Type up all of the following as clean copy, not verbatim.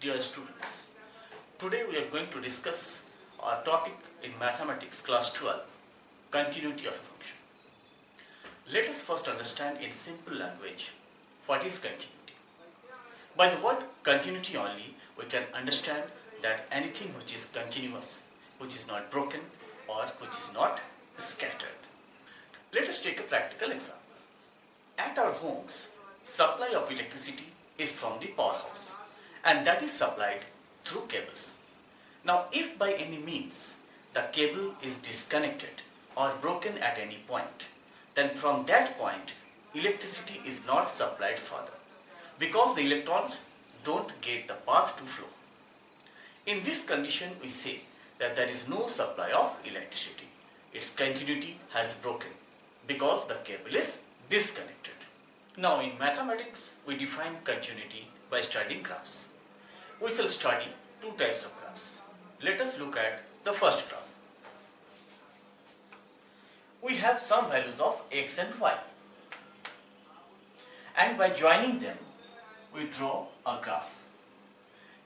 Dear students, today we are going to discuss our topic in mathematics class 12, continuity of a function. Let us first understand in simple language what is continuity. By the word continuity only, we can understand that anything which is continuous, which is not broken or which is not scattered. Let us take a practical example. At our homes, supply of electricity is from the powerhouse and that is supplied through cables. Now if by any means the cable is disconnected or broken at any point, then from that point electricity is not supplied further because the electrons don't get the path to flow. In this condition we say that there is no supply of electricity. Its continuity has broken because the cable is disconnected. Now in mathematics we define continuity by studying graphs. We shall study two types of graphs. Let us look at the first graph. We have some values of x and y, and by joining them we draw a graph.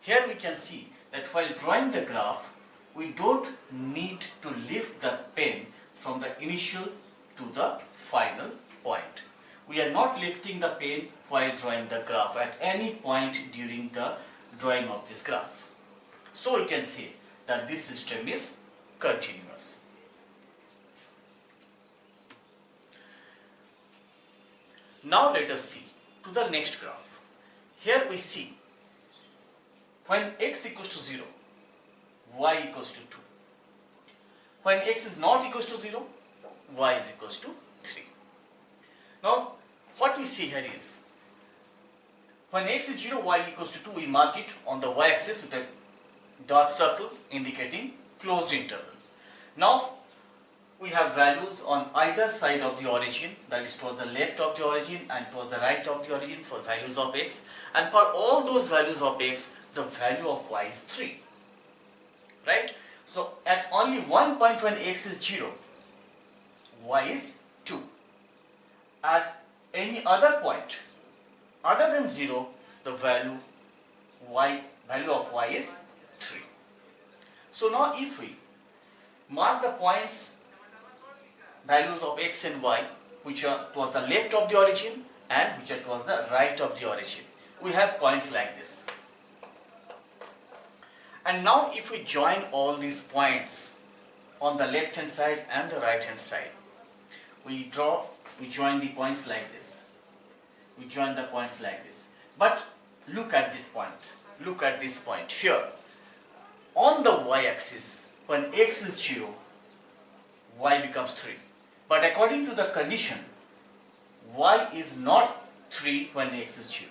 Here we can see that while drawing the graph we don't need to lift the pen from the initial to the final point. We are not lifting the pen while drawing the graph at any point during the drawing of this graph. So we can say that this system is continuous. Now let us see to the next graph. Here we see when x equals to 0, y equals to 2. When x is not equals to 0, y is equals to 3. Now what we see here is when x is 0, y equals to 2, we mark it on the y-axis with a dark circle indicating closed interval. Now we have values on either side of the origin, that is towards the left of the origin and towards the right of the origin for values of x, and for all those values of x the value of y is 3. Right? So at only one point when x is 0, y is 2. At any other point other than 0, the value of y is 3. So now if we mark the points, values of x and y, which are towards the left of the origin and which are towards the right of the origin, we have points like this. And now if we join all these points on the left hand side and the right hand side, we join the points like this. We join the points like this. But look at this point. Look at this point here. On the y-axis, when x is 0, y becomes 3. But according to the condition, y is not 3 when x is 0.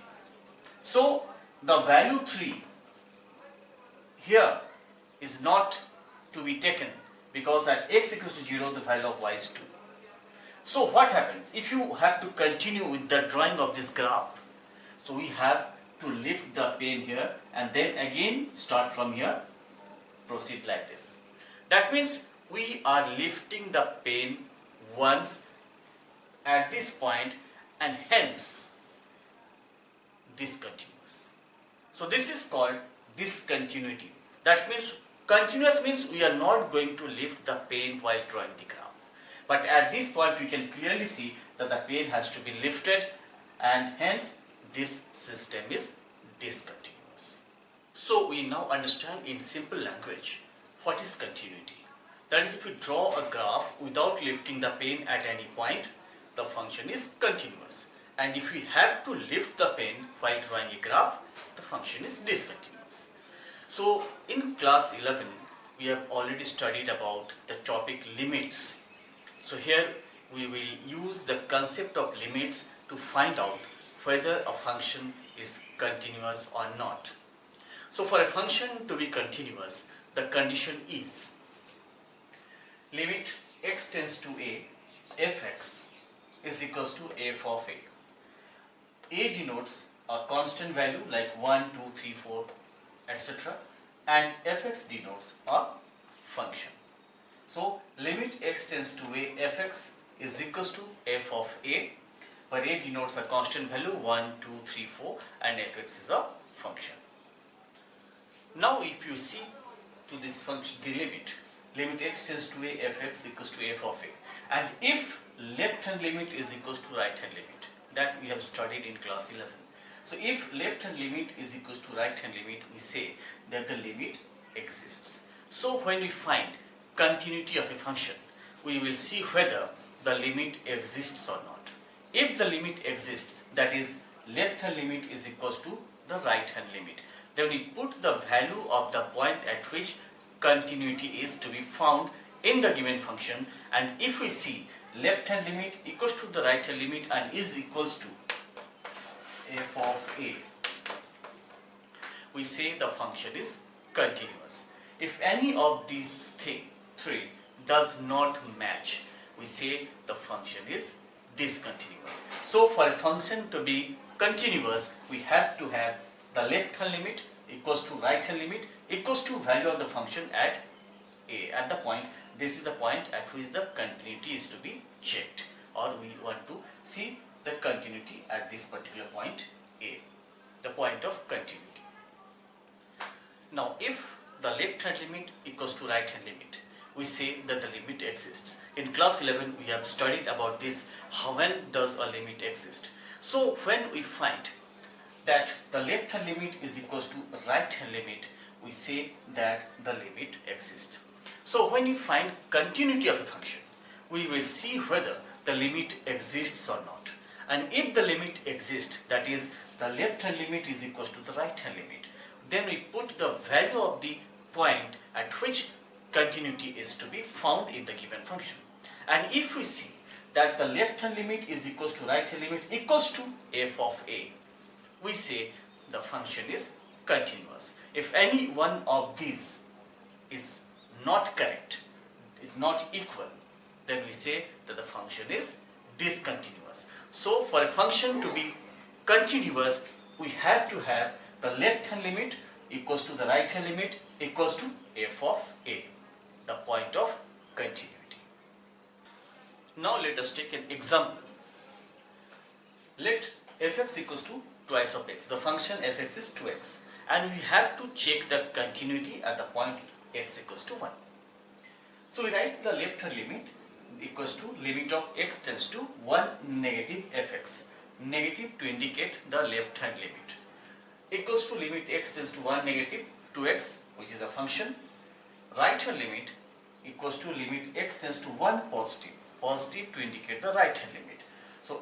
So the value 3 here is not to be taken because at x equals to 0, the value of y is 2. So what happens if you have to continue with the drawing of this graph? So we have to lift the pen here and then again start from here, proceed like this. That means we are lifting the pen once at this point and hence discontinuous. So this is called discontinuity. That means continuous means we are not going to lift the pen while drawing the graph. But at this point we can clearly see that the pen has to be lifted and hence this system is discontinuous. So we now understand in simple language what is continuity. That is, if we draw a graph without lifting the pen at any point, the function is continuous. And if we have to lift the pen while drawing a graph, the function is discontinuous. So in class 11 we have already studied about the topic limits. So here we will use the concept of limits to find out whether a function is continuous or not. So for a function to be continuous, the condition is limit x tends to a, fx is equals to f of a. A denotes a constant value like 1, 2, 3, 4, etc. and fx denotes a function. So limit x tends to a, fx is equals to f of a, where a denotes a constant value 1, 2, 3, 4 and fx is a function. Now if you see to this function the limit x tends to a fx equals to f of a, and if left hand limit is equals to right hand limit, that we have studied in class 11. So if left hand limit is equals to right hand limit, we say that the limit exists. So when we find continuity of a function, we will see whether the limit exists or not. If the limit exists, that is left hand limit is equals to the right hand limit, then we put the value of the point at which continuity is to be found in the given function, and if we see left hand limit equals to the right hand limit and is equals to f of a, we say the function is continuous. If any of these three does not match, we say the function is discontinuous. So for a function to be continuous, we have to have the left hand limit equals to right hand limit equals to value of the function at a, at the point. This is the point at which the continuity is to be checked, or we want to see the continuity at this particular point a, the point of continuity. Now if the left hand limit equals to right hand limit, we say that the limit exists. In class 11 we have studied about this, how when does a limit exist. So when we find that the left hand limit is equals to right hand limit, we say that the limit exists. So when we find continuity of a function, we will see whether the limit exists or not. And if the limit exists, that is the left hand limit is equals to the right hand limit, then we put the value of the point at which continuity is to be found in the given function. And if we see that the left hand limit is equals to right hand limit equals to f of a, we say the function is continuous. If any one of these is not correct, is not equal, then we say that the function is discontinuous. So for a function to be continuous, we have to have the left hand limit equals to the right hand limit equals to f of a, the point of continuity. Now let us take an example. Let fx equals to twice of x. The function fx is 2x, and we have to check the continuity at the point x equals to 1. So we write the left hand limit equals to limit of x tends to 1 negative fx, negative to indicate the left hand limit, equals to limit x tends to 1 negative 2x, which is a function. Right hand limit equals to limit x tends to 1 positive, positive to indicate the right hand limit. So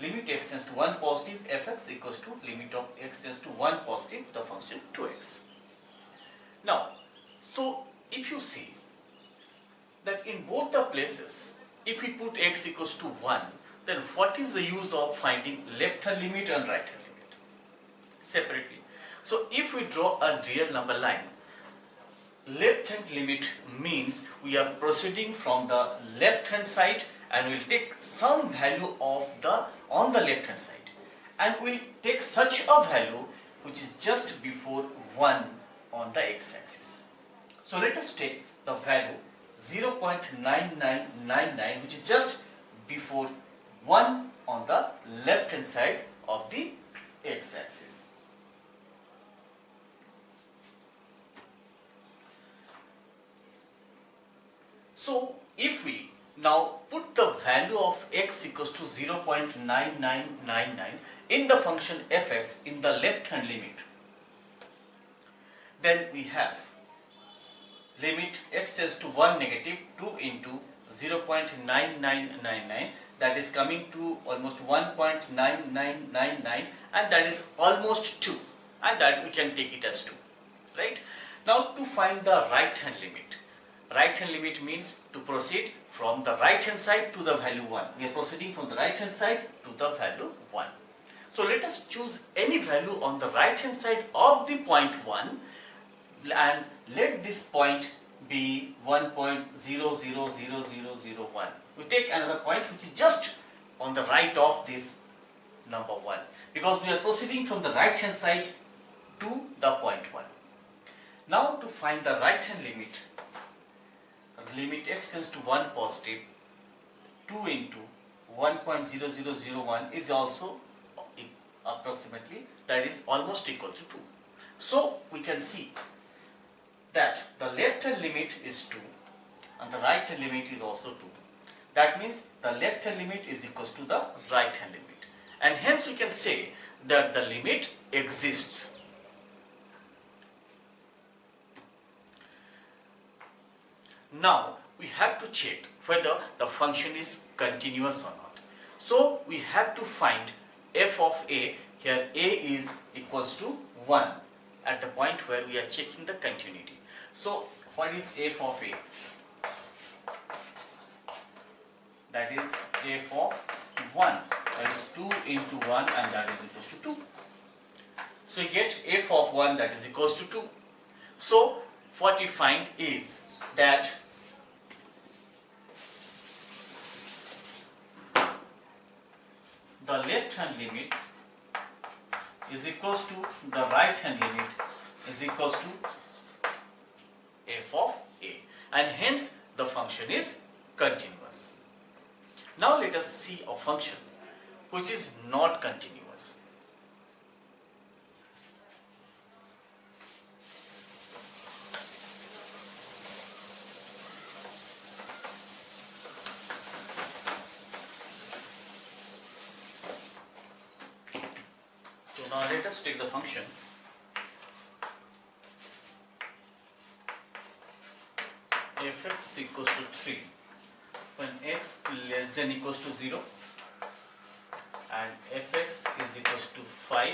limit x tends to 1 positive fx equals to limit of x tends to 1 positive, the function 2x. Now, so if you see that in both the places, if we put x equals to 1, then what is the use of finding left hand limit and right hand limit separately? So if we draw a real number line, left hand limit means we are proceeding from the left hand side and we'll take some value of the on the left hand side, and we'll take such a value which is just before 1 on the x-axis. So let us take the value 0.9999, which is just before 1 on the left hand side of the x-axis. So if we now put the value of x equals to 0.9999 in the function fx in the left hand limit, then we have limit x tends to 1 negative 2 into 0.9999, that is coming to almost 1.9999, and that is almost 2, and that we can take it as 2, right? Now to find the right hand limit. Right hand limit means to proceed from the right hand side to the value 1. We are proceeding from the right hand side to the value 1. So let us choose any value on the right hand side of the point 1 and let this point be 1.000001. We take another point which is just on the right of this number 1, because we are proceeding from the right hand side to the point 1. Now to find the right hand limit, limit x tends to 1 positive 2 into 1.0001 is also approximately, that is almost equal to 2. So we can see that the left hand limit is 2 and the right hand limit is also 2. That means the left hand limit is equals to the right hand limit, and hence we can say that the limit exists. Now we have to check whether the function is continuous or not. So we have to find f of a. Here a is equals to 1 at the point where we are checking the continuity. So what is f of a? That is f of 1, that is 2 into 1, and that is equals to 2. So you get f of 1, that is equals to 2. So what we find is that the left hand limit is equals to the right hand limit is equals to f of a, and hence the function is continuous. Now let us see a function which is not continuous. So now let us take the function fx equals to 3 when x less than equals to 0, and fx is equals to 5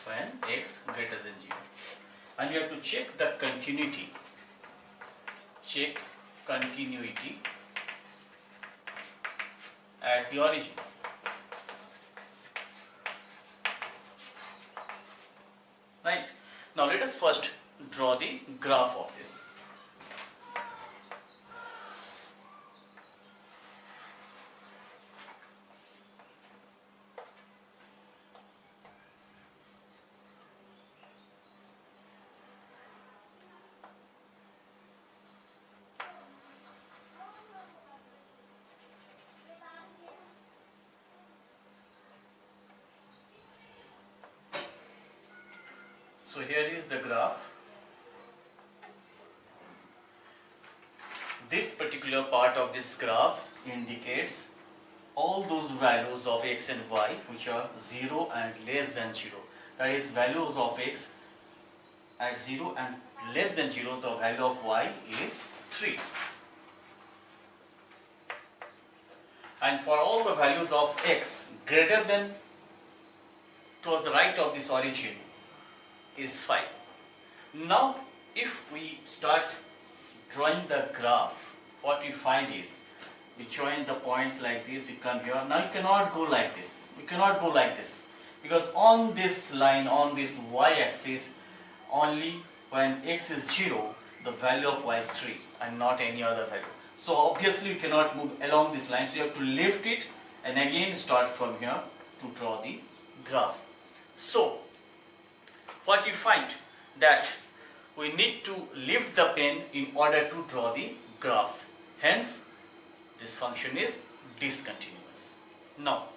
when x greater than 0. And you have to check the continuity. Check continuity at the origin. Right. Now let us first draw the graph of this. So here is the graph. This particular part of this graph indicates all those values of x and y which are 0 and less than 0. That is, values of x at 0 and less than 0, the value of y is 3. And for all the values of x greater than towards the right of this origin is 5. Now if we start drawing the graph, what we find is we join the points like this, we come here. Now you cannot go like this. We cannot go like this, because on this line, on this y-axis, only when x is 0, the value of y is 3 and not any other value. So obviously you cannot move along this line, so you have to lift it and again start from here to draw the graph. So what you find that we need to lift the pen in order to draw the graph. Hence, this function is discontinuous. Now,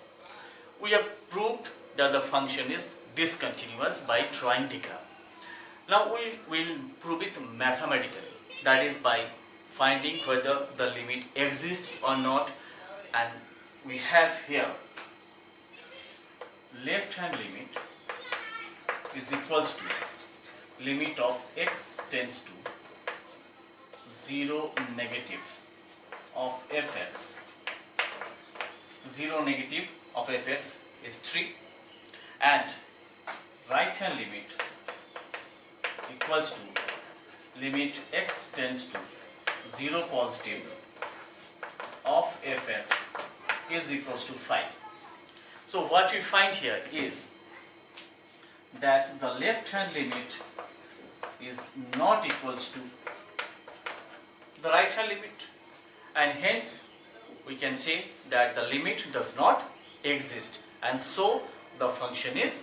we have proved that the function is discontinuous by drawing the graph. Now we will prove it mathematically. That is by finding whether the limit exists or not. And we have here left hand limit is equals to limit of x tends to 0 negative of fx. 0 negative of fx is 3, and right hand limit equals to limit x tends to 0 positive of fx is equals to 5. So what we find here is that the left hand limit is not equals to the right hand limit, and hence we can say that the limit does not exist, and so the function is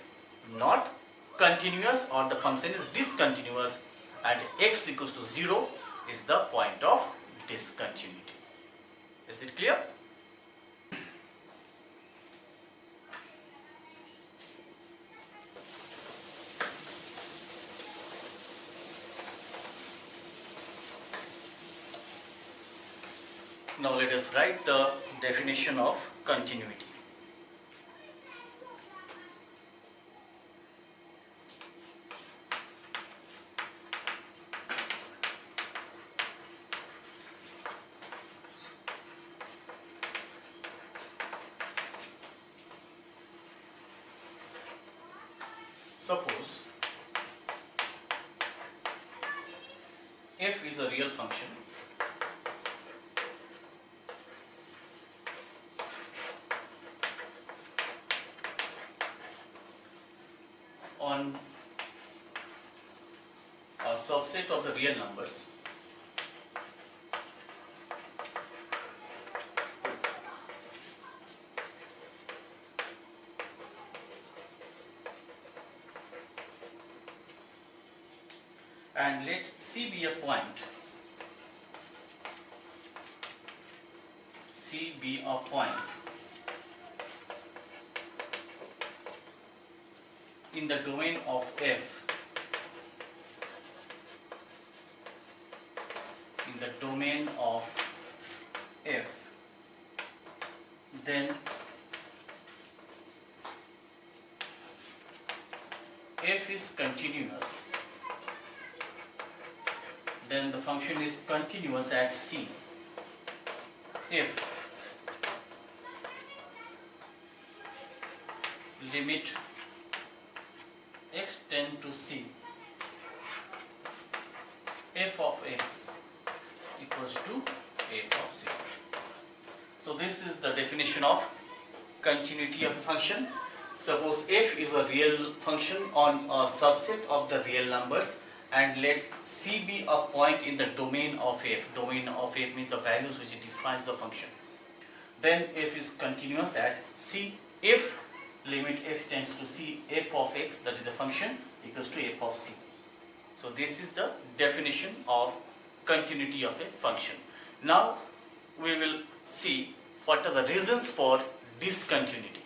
not continuous, or the function is discontinuous, and x equals to 0 is the point of discontinuity. Is it clear? Now let us write the definition of continuity. Suppose f is a real function on a subset of the real numbers and let C be a point. C be a point in the domain of F. In the domain of F, then F is continuous. Then the function is continuous at C if limit x tend to C, f of x equals to f of C. So this is the definition of continuity of a function. Suppose f is a real function on a subset of the real numbers and let C be a point in the domain of f. Domain of f means the values which defines the function. Then f is continuous at C if limit x tends to C, f of x, that is the function, equals to f of C. So this is the definition of continuity of a function. Now we will see what are the reasons for discontinuity.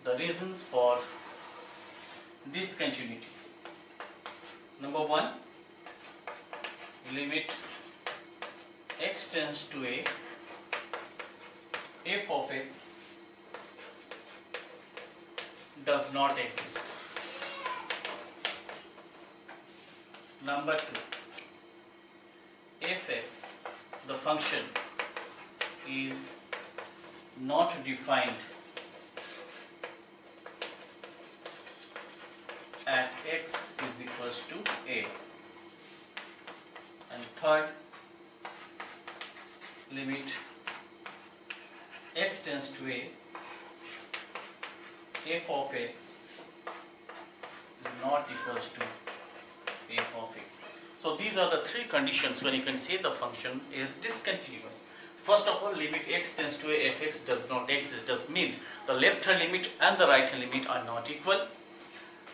The reasons for discontinuity. Number one, limit x tends to a, f of x does not exist. Number two, fx, the function, is not defined at x is equals to a. And third, limit x tends to a, f of x is not equals to f of a. So these are the three conditions when you can say the function is discontinuous. First of all, limit x tends to a, fx does not exist. That means the left hand limit and the right hand limit are not equal.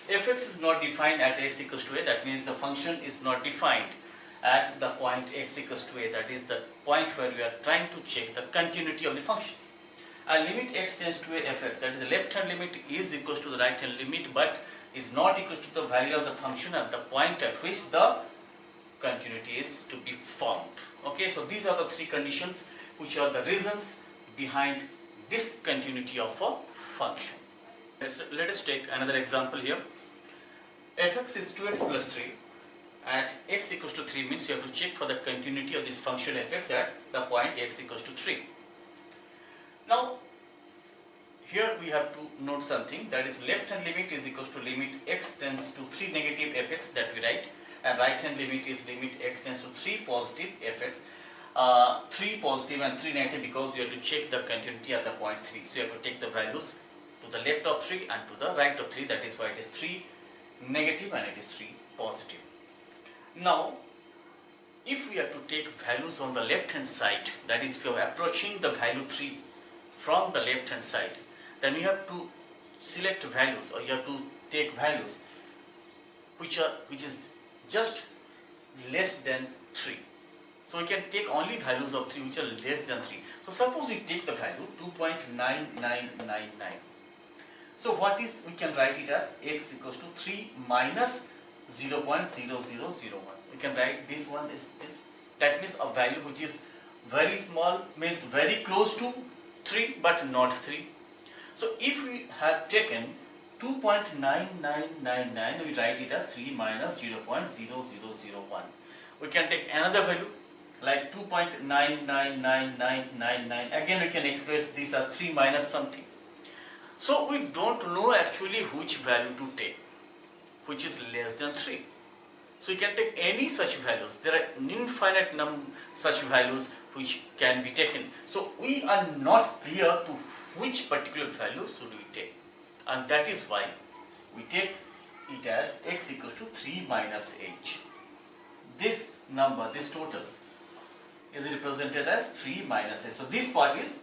Fx is not defined at x equals to a, that means the function is not defined at the point x equals to a, that is the point where we are trying to check the continuity of the function. And limit x tends to a fx, that is the left hand limit is equals to the right hand limit but is not equal to the value of the function at the point at which the continuity is to be formed. Okay, so these are the three conditions which are the reasons behind discontinuity of a function. Let us take another example here. Fx is 2x plus 3 at x equals to 3 means you have to check for the continuity of this function fx at the point x equals to 3. Now here we have to note something, that is left hand limit is equals to limit x tends to 3 negative fx that we write, and right hand limit is limit x tends to 3 positive fx. 3 positive and 3 negative because you have to check the continuity at the point 3. So you have to take the values to the left of 3 and to the right of 3, that is why it is 3 negative and it is 3 positive. Now if we are to take values on the left hand side, that is if you are approaching the value 3 from the left hand side, then you have to select values, or you have to take values which is just less than 3. So we can take only values of 3 which are less than 3. So suppose we take the value 2.9999. So what is, we can write it as x equals to 3 minus 0.0001. We can write this one is this. That means a value which is very small, means very close to 3 but not 3. So if we have taken 2.9999, we write it as 3 minus 0.0001. We can take another value like 2.999999. Again we can express this as 3 minus something. So we don't know actually which value to take, which is less than 3. So you can take any such values. There are infinite such values which can be taken. So we are not clear to which particular value should we take. And that is why we take it as x equals to 3 minus h. This number, this total, is represented as 3 minus h. So this part is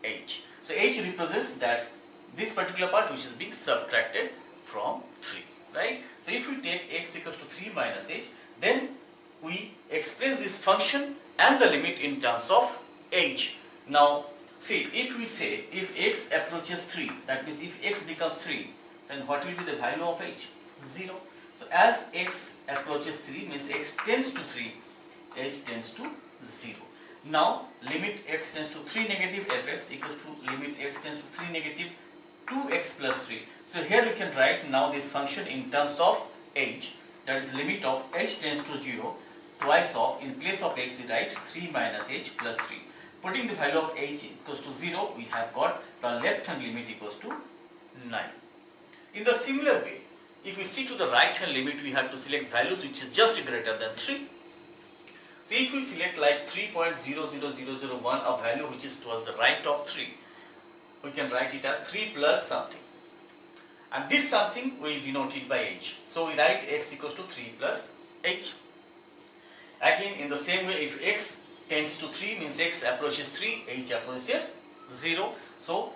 h. So h represents that this particular part which is being subtracted from 3. Right? So if we take x equals to 3 minus h, then we express this function and the limit in terms of h. Now see, if we say if x approaches 3, that means if x becomes 3, then what will be the value of h? 0. So as x approaches 3 means x tends to 3, h tends to 0. Now limit x tends to 3 negative fx equals to limit x tends to 3 negative 2x plus 3. So here you can write now this function in terms of h, that is limit of h tends to 0, twice of, in place of h we write 3 minus h plus 3. Putting the value of h equals to 0, we have got the left hand limit equals to 9. In the similar way, if we see to the right hand limit, we have to select values which is just greater than 3. So if we select like 3.00001, a value which is towards the right of 3, we can write it as 3 plus something. And this something we denote it by h. So we write x equals to 3 plus h. Again, in the same way, if x tends to 3 means x approaches 3, h approaches 0. So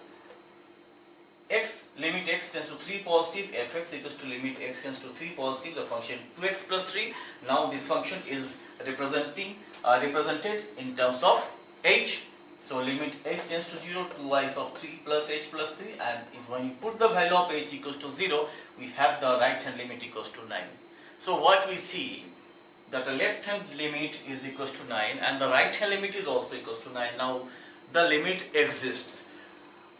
x, limit x tends to 3 positive, fx equals to limit x tends to 3 positive, the function 2x plus 3. Now this function is represented in terms of h. So limit h tends to 0, 2i's of 3 plus h plus 3, and if when you put the value of h equals to 0, we have the right hand limit equals to 9. So what we see, that the left hand limit is equals to 9 and the right hand limit is also equals to 9. Now the limit exists.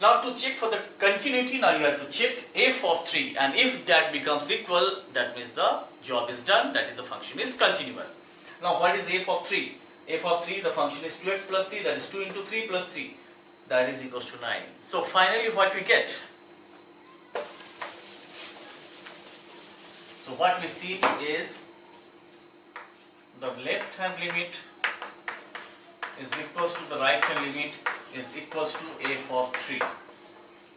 Now to check for the continuity, now you have to check f of 3, and if that becomes equal, that means the job is done, that is the function is continuous. Now what is f of 3? f of 3, the function is 2x plus 3, that is 2 into 3 plus 3, that is equals to 9. So finally what we get? So what we see is the left hand limit is equals to the right hand limit is equals to f of 3.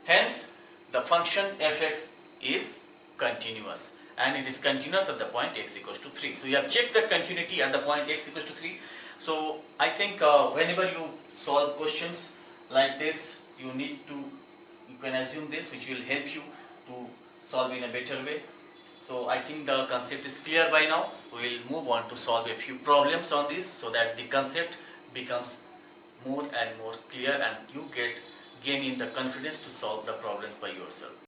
Hence the function fx is continuous, and it is continuous at the point x equals to 3. So you have checked the continuity at the point x equals to 3. So I think whenever you solve questions like this, you can assume this, which will help you to solve in a better way. So I think the concept is clear by now. We will move on to solve a few problems on this, so that the concept becomes more and more clear and you gain in the confidence to solve the problems by yourself.